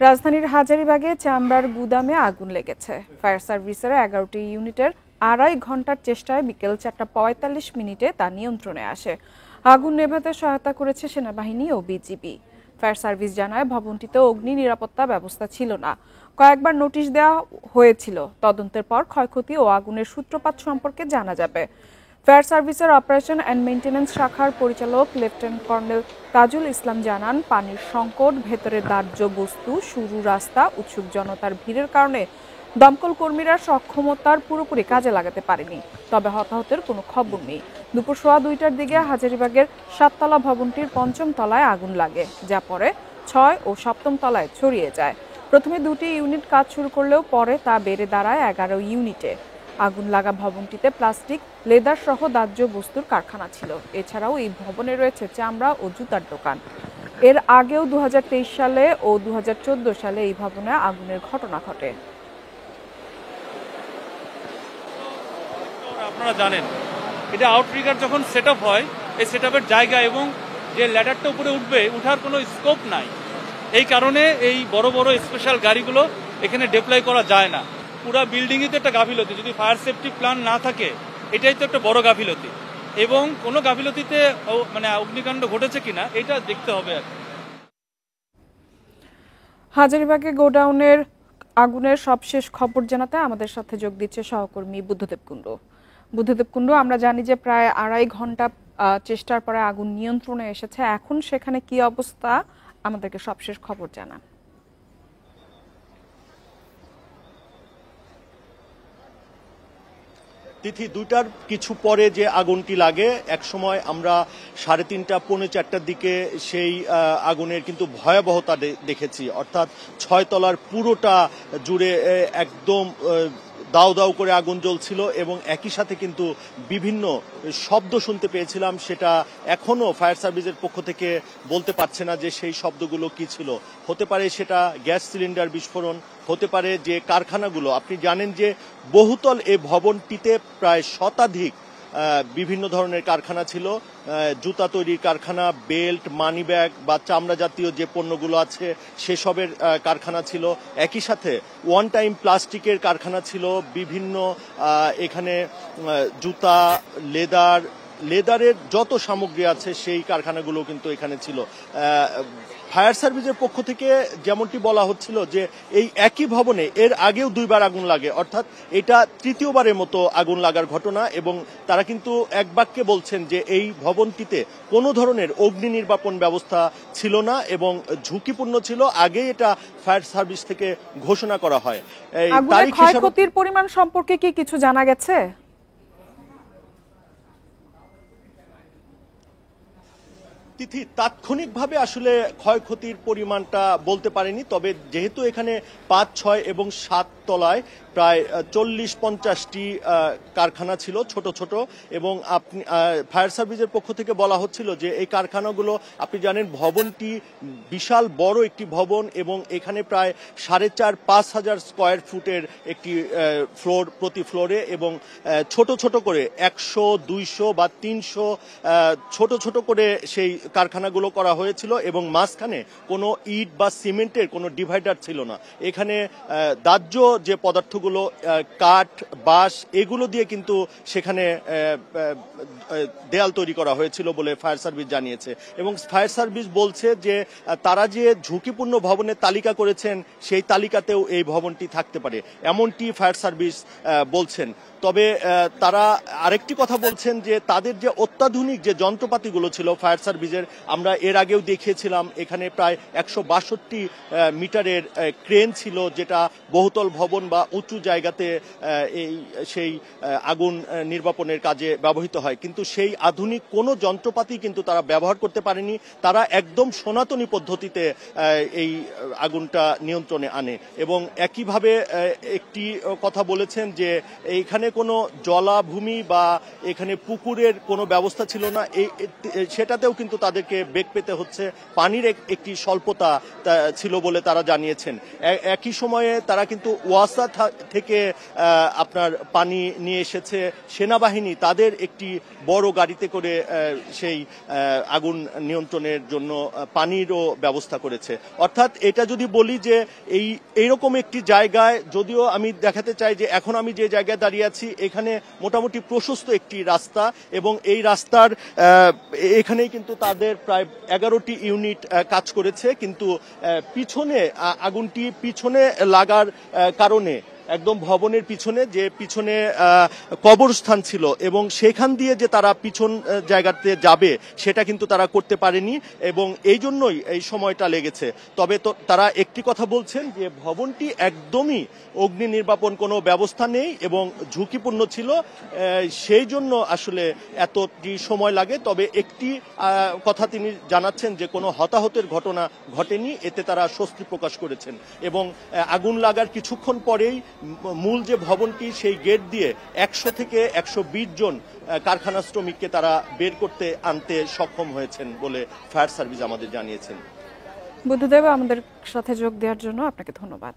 রাজধানীর হাজারীবাগে চামড়ার গুদামে আগুন লেগেছে। ফায়ার সার্ভিসের 11টি ইউনিটের 2.5 ঘন্টার চেষ্টায় বিকেল 4:45 তা নিয়ন্ত্রণে আসে। আগুন নেভাতে সহায়তা করেছে সেনাবাহিনী ও বিজিবি। ফায়ার সার্ভিস জানায় ভবনটিতে অগ্নি নিরাপত্তা ব্যবস্থা ছিল না। কয়েকবার নোটিশ দেওয়া হয়েছিল। তদন্তের পর ক্ষয়ক্ষতি ও আগুনের সূত্রপাত সম্পর্কে জানা যাবে। ফায়ার সার্ভিসের অপারেশন অ্যান্ড মেইনটেন্যান্স শাখার পরিচালক লেফটেন্যান্ট কর্নেল তাজুল ইসলাম জানান, পানির সংকট, ভেতরে দাহ্য বস্তু, সরু রাস্তা, উৎসুক জনতার ভিড়ের কারণে দমকল কর্মীরা সক্ষমতার পুরোপুরি কাজে লাগাতে পারেনি। তবে হতাহতের কোনো খবর নেই। দুপুর 2:15টার দিকে হাজারীবাগের 7তলা ভবনটির 5ম তলায় আগুন লাগে, যা পরে 6 ও 7ম তলায় ছড়িয়ে যায়। প্রথমে 2টি ইউনিট কাজ শুরু করলেও পরে তা বেড়ে দাঁড়ায় 11 ইউনিটে। আগুন লাগা ভবনটিতে প্লাস্টিক, লেদার সহ দাহ্য বস্তুর কারখানা ছিল। এছাড়াও এই ভবনে রয়েছে চামড়া ও জুতার দোকান। এর আগেও 2023 সালে ও 2014 সালে এই ভবনে আগুনের ঘটনা ঘটে। আপনারা জানেন, এটা আউটরিগার যখন সেট আপ হয়, এই সেট আপের জায়গা এবং যে ল্যাডারটা উপরে উঠবে, উঠার কোনো স্কোপ নাই। এই কারণে এই বড় বড় স্পেশাল গাড়িগুলো এখানে ডিপ্লয় করা যায় না। পুরা বিল্ডিংই তো একটা গাফিলতি। যদি ফায়ার সেফটি প্ল্যান না থাকে, এটাই তো একটা বড় গাফিলতি। এবং কোনো গাফিলতিতে মানে অগ্নিকাণ্ড ঘটেছে কিনা এটা দেখতে হবে আর। হাজারীবাগে গোডাউনের আগুনের সবশেষ খবর জানাতে আমাদের সাথে যোগ দিচ্ছে সহকর্মী বুদ্ধদেব কুণ্ডু। আমরা জানি যে প্রায় 2.5 ঘন্টা চেষ্টার পরে আগুন নিয়ন্ত্রণে এসেছে। এখন সেখানে কি অবস্থা, আমাদেরকে সবশেষ খবর জানান। তিথি, 2টার কিছু পরে যে আগুনটি লাগে, এক সময় আমরা 3:30 পৌনে 4টার দিকে সেই আগুনের কিন্তু ভয়াবহতা দেখেছি। অর্থাৎ 6 তলার পুরোটা জুড়ে একদম দাউ দাউ করে আগুন জ্বলছিল এবং একই সাথে কিন্তু বিভিন্ন শব্দ শুনতে পেয়েছিলাম। সেটা এখনো ফায়ার সার্ভিসের পক্ষ থেকে বলতে পারছে না যে সেই শব্দগুলো কি ছিল। হতে পারে সেটা গ্যাস সিলিন্ডার বিস্ফোরণ, হতে পারে যে কারখানাগুলো, আপনি জানেন যে বহুতল এ ভবনটিতে প্রায় শতাধিক বিভিন্ন ধরনের কারখানা ছিল। জুতা তৈরির কারখানা, বেল্ট, মানি ব্যাগ বা চামড়া জাতীয় যে পণ্যগুলো আছে সেসবের কারখানা ছিল। একই সাথে ওয়ান টাইম প্লাস্টিকের কারখানা ছিল। বিভিন্ন এখানে জুতা, লেদারের যত সামগ্রী আছে সেই কারখানাগুলো কিন্তু এখানে ছিল। ফায়ার সার্ভিসের পক্ষ থেকে যেমনটি বলা হচ্ছিল যে এই একই ভবনে এর আগেও 2বার আগুন লাগে, অর্থাৎ এটা 3য়বারের মতো আগুন লাগার ঘটনা। এবং তারা কিন্তু এক বাক্যে বলছেন যে এই ভবনটিতে কোনো ধরনের অগ্নি নির্বাপন ব্যবস্থা ছিল না এবং ঝুঁকিপূর্ণ ছিল। আগে এটা ফায়ার সার্ভিস থেকে ঘোষণা করা হয়। ক্ষয়ক্ষতির পরিমাণ সম্পর্কে কি কিছু জানা গেছে? তিথি, তাৎক্ষণিকভাবে আসলে ক্ষয়ক্ষতির পরিমাণটা বলতে পারেনি। তবে যেহেতু এখানে 5, 6 এবং 7 তলায় প্রায় 40-50টি কারখানা ছিল ছোট ছোট, এবং আপনি ফায়ার সার্ভিসের পক্ষ থেকে বলা হচ্ছিল যে এই কারখানাগুলো, আপনি জানেন ভবনটি বিশাল বড় একটি ভবন এবং এখানে প্রায় 4,500-5 হাজার স্কোয়ার ফুটের একটি ফ্লোর, প্রতি ফ্লোরে, এবং ছোট ছোট করে 100, 200 বা 300 ছোট ছোট করে সেই কারখানাগুলো করা হয়েছিল এবং মাঝখানে কোনো ইট বা সিমেন্টের কোনো ডিভাইডার ছিল না। এখানে দাহ্য যে পদার্থগুলো, কাঠ, বাঁশ, এগুলো দিয়ে কিন্তু সেখানে দেয়াল তৈরি করা হয়েছিল বলে ফায়ার সার্ভিস জানিয়েছে। এবং ফায়ার সার্ভিস বলছে যে তারা যে ঝুঁকিপূর্ণ ভবনের তালিকা করেছেন সেই তালিকাতেও এই ভবনটি থাকতে পারে, এমনটি ফায়ার সার্ভিস বলছেন। তবে তারা আরেকটি কথা বলছেন যে তাদের যে অত্যাধুনিক যে যন্ত্রপাতিগুলো ছিল ফায়ার সার্ভিসের, আমরা এর আগেও দেখিয়েছিলাম, এখানে প্রায় 162 মিটারের ক্রেন ছিল যেটা বহুতল ভবন বা উঁচু জায়গাতে সেই আগুন নির্বাপনের কাজে ব্যবহৃত হয়। কিন্তু সেই আধুনিক কোনো যন্ত্রপাতি কিন্তু তারা ব্যবহার করতে পারেনি। তারা একদম সনাতনী পদ্ধতিতে এই আগুনটা নিয়ন্ত্রণে আনে। এবং একইভাবে একটি কথা বলেছেন যে এইখানে কোনো জলাভূমি বা এখানে পুকুরের কোনো ব্যবস্থা ছিল না, সেটাতেও কিন্তু তাদেরকে বেগ পেতে হচ্ছে। পানির একটি স্বল্পতা ছিল বলে তারা জানিয়েছেন। একই সময়ে তারা তারা কিন্তু ওয়াসা থেকে আপনার পানি নিয়ে এসেছে, সেনাবাহিনী তাদের একটি বড় গাড়িতে করে সেই আগুন নিয়ন্ত্রণের জন্য পানিরও ব্যবস্থা করেছে। অর্থাৎ এটা যদি বলি যে এইরকম একটি জায়গায়, যদিও আমি দেখাতে চাই যে এখন আমি যে জায়গায় দাঁড়িয়ে আছি এখানে মোটামুটি প্রশস্ত একটি রাস্তা, এবং এই রাস্তার এখানেই কিন্তু তাদের প্রায় 11টি ইউনিট কাজ করেছে, কিন্তু পিছনে আগুনটি পিছনে লাগার কারণে একদম ভবনের পিছনে যে পিছনে কবরস্থান ছিল এবং সেখান দিয়ে যে তারা পিছন জায়গাতে যাবে সেটা কিন্তু তারা করতে পারেনি, এবং এই জন্যই এই সময়টা লেগেছে। তবে তো তারা একটি কথা বলছেন যে ভবনটি একদমই অগ্নি নির্বাপন কোনো ব্যবস্থা নেই এবং ঝুঁকিপূর্ণ ছিল, সেই জন্য আসলে এতটি সময় লাগে। তবে একটি কথা তিনি জানাচ্ছেন যে কোনো হতাহতের ঘটনা ঘটেনি, এতে তারা স্বস্তি প্রকাশ করেছেন। এবং আগুন লাগার কিছুক্ষণ পরেই মূল যে ভবনটি সেই গেট দিয়ে 100 থেকে 120 জন কারখানা শ্রমিককে তারা বের করতে আনতে সক্ষম হয়েছেন বলে ফায়ার সার্ভিস আমাদের জানিয়েছেন। বুদ্ধদেব, আমাদের সাথে যোগ দেওয়ার জন্য আপনাকে ধন্যবাদ।